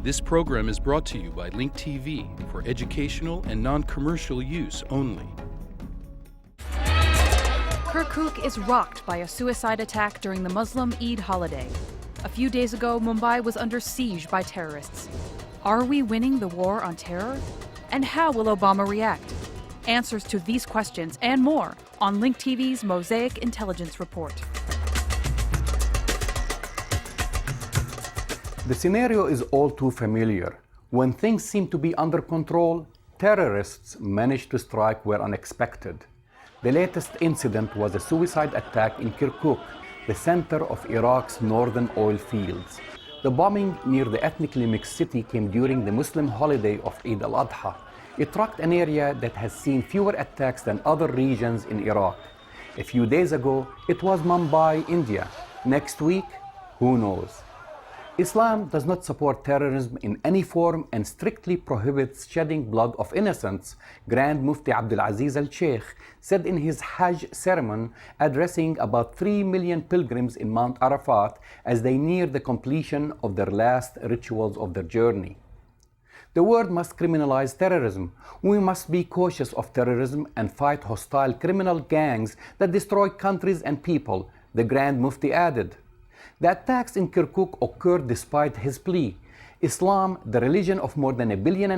This program is brought to you by Link TV for educational and non-commercial use only. Kirkuk is rocked by a suicide attack during the Muslim Eid holiday. A few days ago, Mumbai was under siege by terrorists. Are we winning the war on terror? And how will Obama react? Answers to these questions and more on Link TV's Mosaic Intelligence Report. The scenario is all too familiar. When things seem to be under control, terrorists manage to strike where unexpected. The latest incident was a suicide attack in Kirkuk, the center of Iraq's northern oil fields. The bombing near the ethnically mixed city came during the Muslim holiday of al-Adha. It rocked an area that has seen fewer attacks than other regions in Iraq. A few days ago, it was Mumbai, India. Next week, who knows? Islam does not support terrorism in any form and strictly prohibits shedding blood of innocents, Grand Mufti Abdul Aziz al-Sheikh said in his Hajj sermon, addressing about 3 million pilgrims in Mount Arafat as they near the completion of their last rituals of their journey. The world must criminalize terrorism. We must be cautious of terrorism and fight hostile criminal gangs that destroy countries and people, the Grand Mufti added. The attacks in Kirkuk occurred despite his plea. Islam, the religion of more than 1.5 billion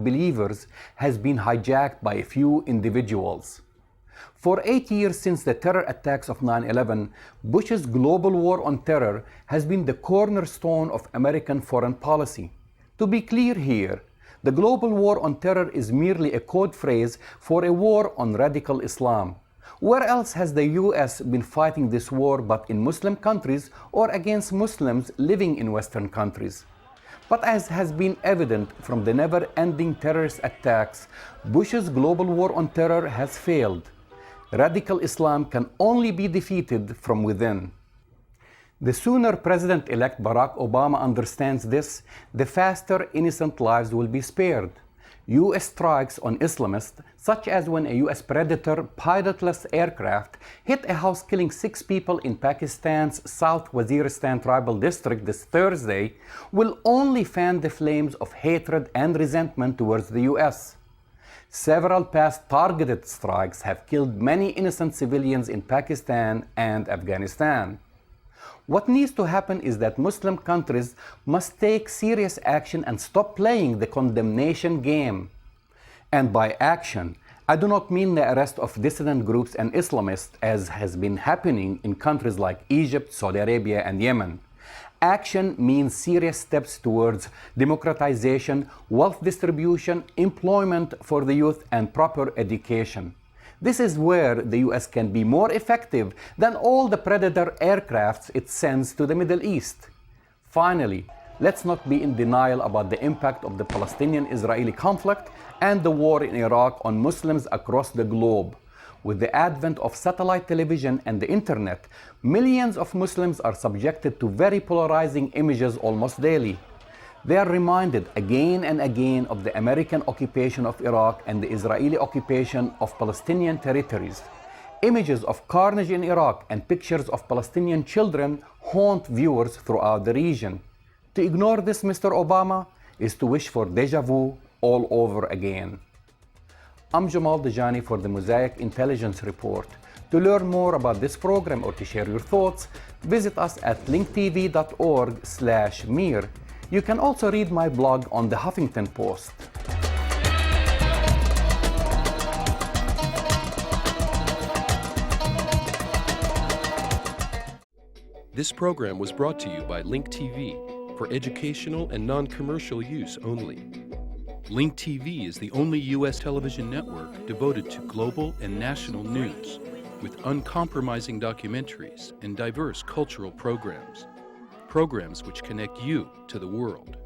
believers, has been hijacked by a few individuals. For 8 years since the terror attacks of 9/11, Bush's global war on terror has been the cornerstone of American foreign policy. To be clear here, the global war on terror is merely a code phrase for a war on radical Islam. Where else has the US been fighting this war but in Muslim countries or against Muslims living in Western countries? But as has been evident from the never-ending terrorist attacks, Bush's global war on terror has failed. Radical Islam can only be defeated from within. The sooner President-elect Barack Obama understands this, the faster innocent lives will be spared. U.S. strikes on Islamists, such as when a U.S. Predator pilotless aircraft hit a house killing 6 people in Pakistan's South Waziristan tribal district this Thursday, will only fan the flames of hatred and resentment towards the U.S. Several past targeted strikes have killed many innocent civilians in Pakistan and Afghanistan. What needs to happen is that Muslim countries must take serious action and stop playing the condemnation game. And by action, I do not mean the arrest of dissident groups and Islamists, as has been happening in countries like Egypt, Saudi Arabia, and Yemen. Action means serious steps towards democratization, wealth distribution, employment for the youth, and proper education. This is where the US can be more effective than all the Predator aircrafts it sends to the Middle East. Finally, let's not be in denial about the impact of the Palestinian-Israeli conflict and the war in Iraq on Muslims across the globe. With the advent of satellite television and the internet, millions of Muslims are subjected to very polarizing images almost daily. They are reminded again and again of the American occupation of Iraq and the Israeli occupation of Palestinian territories. Images of carnage in Iraq and pictures of Palestinian children haunt viewers throughout the region. To ignore this, Mr. Obama, is to wish for déjà vu all over again. I'm Jamal Dajani for the Mosaic Intelligence Report. To learn more about this program or to share your thoughts, visit us at linktv.org/MIR. You can also read my blog on the Huffington Post. This program was brought to you by Link TV for educational and non-commercial use only. Link TV is the only U.S. television network devoted to global and national news, with uncompromising documentaries and diverse cultural programs which connect you to the world.